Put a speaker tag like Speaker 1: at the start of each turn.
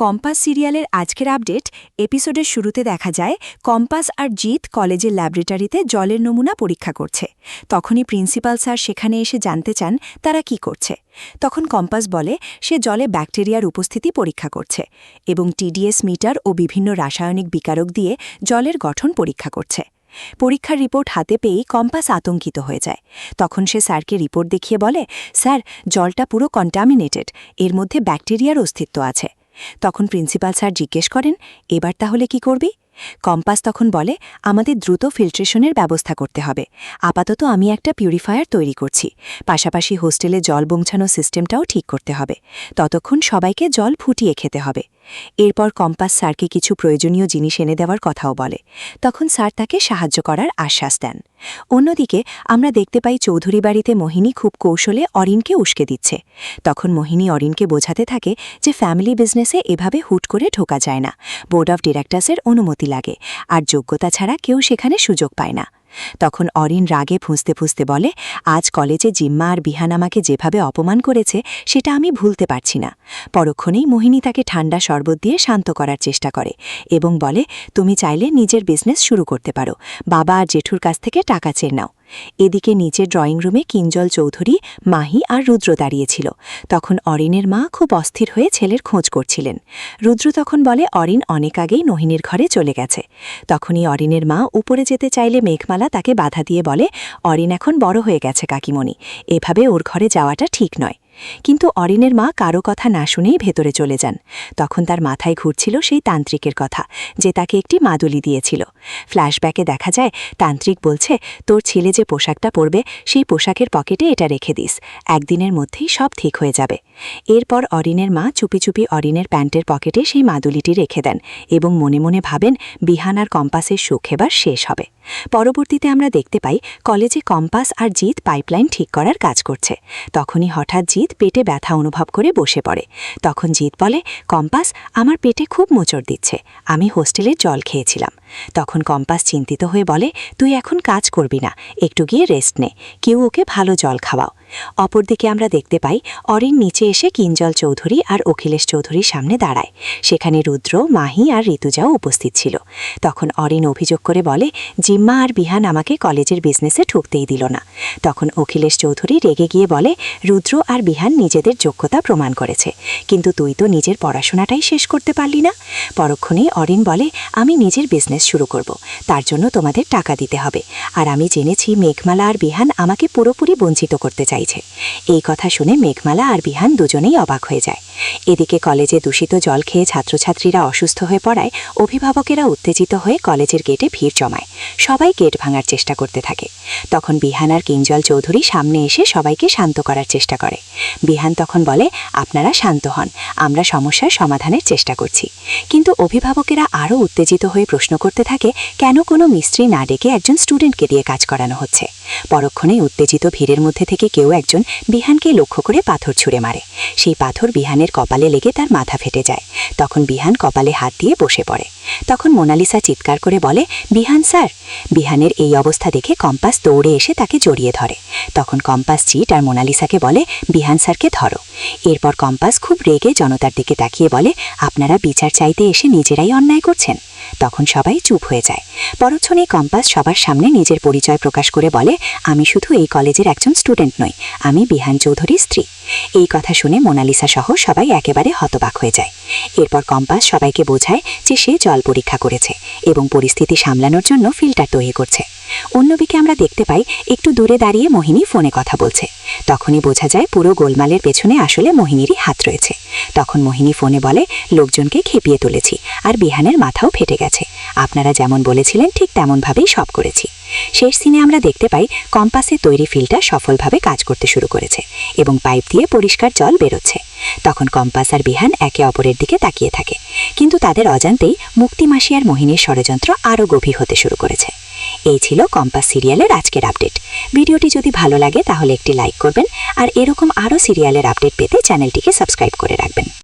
Speaker 1: Compass সিরিয়ালের আজকের update এপিসোডের শুরুতে দেখা যায় কম্পাস আর জিৎ কলেজের ল্যাবরেটরিতে জলের নমুনা পরীক্ষা করছে। তখনই প্রিন্সিপাল স্যার সেখানে এসে জানতে চান তারা কি করছে। তখন কম্পাস বলে সে জলে ব্যাকটেরিয়ার উপস্থিতি পরীক্ষা করছে এবং টিডিএস মিটার ও বিভিন্ন রাসায়নিক বিকারক দিয়ে জলের গঠন পরীক্ষা করছে। পরীক্ষার রিপোর্ট হাতে পেয়েই কম্পাস আতঙ্কিত হয়ে যায়। তখন সে স্যারকে রিপোর্ট দেখিয়ে বলে, স্যার, জলটা পুরো কন্টামিনেটেড, এর মধ্যে ব্যাকটেরিয়ার অস্তিত্ব আছে। তখন প্রিন্সিপাল স্যার জিজ্ঞেস করেন, এবার তাহলে কি করবি? কম্পাস তখন বলে, আমাদের দ্রুত ফিল্ট্রেশনের ব্যবস্থা করতে হবে। আপাতত আমি একটা পিউরিফায়ার তৈরি করছি, পাশাপাশি হোস্টেলে জল পৌঁছানো সিস্টেমটাও ঠিক করতে হবে। ততক্ষণ সবাইকে জল ফুটিয়ে খেতে হবে। এরপর কম্পাস স্যারকে কিছু প্রয়োজনীয় জিনিস এনে দেওয়ার কথাও বলে। তখন স্যার তাকে সাহায্য করার আশ্বাস দেন। অন্যদিকে আমরা দেখতে পাই চৌধুরী বাড়িতে মোহিনী খুব কৌশলে অরিনকে উস্কে দিচ্ছে। তখন মোহিনী অরিনকে বোঝাতে থাকে যে ফ্যামিলি বিজনেসে এভাবে হুট করে ঢোকা যায় না, বোর্ড অফ ডিরেক্টরসের অনুমতি লাগে, আর যোগ্যতা ছাড়া কেউ সেখানে সুযোগ পায় না। তখন অরিন রাগে ফুঁসতে ফুঁসতে বলে, আজ কলেজে জিম্মা আর বিহান আমাকে যেভাবে অপমান করেছে সেটা আমি ভুলতে পারছি না। পরক্ষণেই মোহিনী তাকে ঠান্ডা শরবত দিয়ে শান্ত করার চেষ্টা করে এবং বলে, তুমি চাইলে নিজের বিজনেস শুরু করতে পারো, বাবা আর জেঠুর কাছ থেকে টাকা চেয়ে নাও। এদিকে নিচের ড্রয়িং রুমে কিঞ্জল চৌধুরী, মাহি আর রুদ্র দাঁড়িয়েছিল। তখন অরিনের মা খুব অস্থির হয়ে ছেলের খোঁজ করছিলেন। রুদ্র তখন বলে অরিন অনেক আগেই নহিনীর ঘরে চলে গেছে। তখনই অরিনের মা উপরে যেতে চাইলে মেঘমালা তাকে বাধা দিয়ে বলে, অরিন এখন বড় হয়ে গেছে কাকিমণি, এভাবে ওর ঘরে যাওয়াটা ঠিক নয়। কিন্তু অরিনের মা কারো কথা না শুনেই ভেতরে চলে যান। তখন তার মাথায় ঘুরছিল সেই তান্ত্রিকের কথা, যে তাকে একটি মাদুলি দিয়েছিল। ফ্ল্যাশব্যাকে দেখা যায় তান্ত্রিক বলছে, তোর ছেলে যে পোশাকটা পরবে সেই পোশাকের পকেটে এটা রেখে দিস, একদিনের মধ্যেই সব ঠিক হয়ে যাবে। এরপর অরিনের মা চুপি চুপি অরিনের প্যান্টের পকেটে সেই মাদুলিটি রেখে দেন এবং মনে মনে ভাবেন বিহান আর কম্পাসের সুখ এবার শেষ হবে। পরবর্তীতে আমরা দেখতে পাই কলেজে কম্পাস আর জিৎ পাইপলাইন ঠিক করার কাজ করছে। তখনই হঠাৎ জিৎ পেটে ব্যথা অনুভব করে বসে পড়ে। তখন জিৎ বলে, কম্পাস, আমার পেটে খুব মোচড় দিচ্ছে, আমি হোস্টেলে জল খেয়েছিলাম। তখন কম্পাস চিন্তিত হয়ে বলে, তুই এখন কাজ করবি না, একটু গিয়ে রেস্ট নে, কেউ ওকে ভালো জল খাওয়াও। অপরদিকে আমরা দেখতে পাই অরিন নিচে এসে কিঞ্জল চৌধুরী আর অখিলেশ চৌধুরীর সামনে দাঁড়ায়। সেখানে রুদ্র, মাহি আর ঋতুজাও উপস্থিত ছিল। তখন অরিন অভিযোগ করে বলে, জিম্মা আর বিহান আমাকে কলেজের বিজনেসে ঢুকতেই দিল না। তখন অখিলেশ চৌধুরী রেগে গিয়ে বলে, রুদ্র আর বিহান নিজেদের যোগ্যতা প্রমাণ করেছে, কিন্তু তুই তো নিজের পড়াশোনাটাই শেষ করতে পারলি না। পরক্ষণেই অরিন বলে, আমি নিজের বিজনেস শুরু করব, তার জন্য তোমাদের টাকা দিতে হবে, আর আমি জেনেছি মেঘমালা আর বিহান আমাকে পুরোপুরি বঞ্চিত করতে চাইছে। এই কথা শুনে মেঘমালা আর বিহান দুজনেই অবাক হয়ে যায়। এদিকে কলেজে দূষিত জল খেয়ে ছাত্রছাত্রীরা অসুস্থ হয়ে পড়ায় অভিভাবকেরা উত্তেজিত হয়ে কলেজের গেটে ভিড় জমায়। সবাই গেট ভাঙার চেষ্টা করতে থাকে। তখন বিহান আর কিঞ্জল চৌধুরী সামনে এসে সবাইকে শান্ত করার চেষ্টা করে। বিহান তখন বলে, আপনারা শান্ত হন, আমরা সমস্যার সমাধানের চেষ্টা করছি। কিন্তু অভিভাবকেরা আরও উত্তেজিত হয়ে প্রশ্ন করতে থাকে, কেন কোনো মিস্ত্রি না ডেকে একজন স্টুডেন্টকে দিয়ে কাজ করানো হচ্ছে। পরক্ষণে উত্তেজিত ভিড়ের মধ্যে থেকে কেউ একজন বিহানকে লক্ষ্য করে পাথর ছুঁড়ে মারে। সেই পাথর বিহানের কপালে লেগে তার মাথা ফেটে যায়। তখন বিহান কপালে হাত দিয়ে বসে পড়ে। তখন মোনালিসা চিৎকার করে বলে, বিহান স্যার। বিহানের এই অবস্থা দেখে কম্পাস দৌড়ে এসে তাকে জড়িয়ে ধরে। তখন কম্পাস জিৎ আর মোনালিসাকে বলে, বিহান স্যারকে ধরো। এরপর কম্পাস খুব রেগে জনতার দিকে তাকিয়ে বলে, আপনারা বিচার চাইতে এসে নিজেরাই অন্যায় করছেন। তখন সবাই চুপ হয়ে যায়। পরক্ষণে কম্পাস সবার সামনে নিজের পরিচয় প্রকাশ করে বলে, আমি শুধু এই কলেজের একজন স্টুডেন্ট নই, আমি বিহান চৌধুরীর স্ত্রী। এই কথা শুনে মোনালিসা সহ সবাই একেবারে হতবাক হয়ে যায়। এরপর কম্পাস সবাইকে বোঝায় যে সে জল পরীক্ষা করেছে এবং পরিস্থিতি সামলানোর জন্য ফিল্টার তৈরি করছে। অন্যদিকে আমরা দেখতে পাই একটু দূরে দাঁড়িয়ে মোহিনী ফোনে কথা বলছে। তখনই বোঝা যায় পুরো গোলমালের পেছনে আসলে মোহিনীরই হাত রয়েছে। তখন মোহিনী ফোনে বলে, লোকজনকে খেপিয়ে তুলেছি আর বিহানের মাথাও ফেটে গেছে, আপনারা যেমন বলেছিলেন ঠিক তেমনভাবেই সব করেছি। শেষ সিনে আমরা দেখতে পাই কম্পাসে তৈরি ফিল্টার সফলভাবে কাজ করতে শুরু করেছে এবং পাইপ দিয়ে পরিষ্কার জল বেরোচ্ছে। তখন কম্পাস আর বিহান একে অপরের দিকে তাকিয়ে থাকে, কিন্তু তাদের অজান্তেই মুক্তিমাসি আর মোহিনীর ষড়যন্ত্র আরও গভীর হতে শুরু করেছে। এই ছিল কম্পাস সিরিয়ালের আজকের আপডেট। ভিডিওটি যদি ভালো লাগে তাহলে একটি লাইক করবেন আর এরকম আরও সিরিয়ালের আপডেট পেতে চ্যানেলটিকে সাবস্ক্রাইব করে রাখবেন।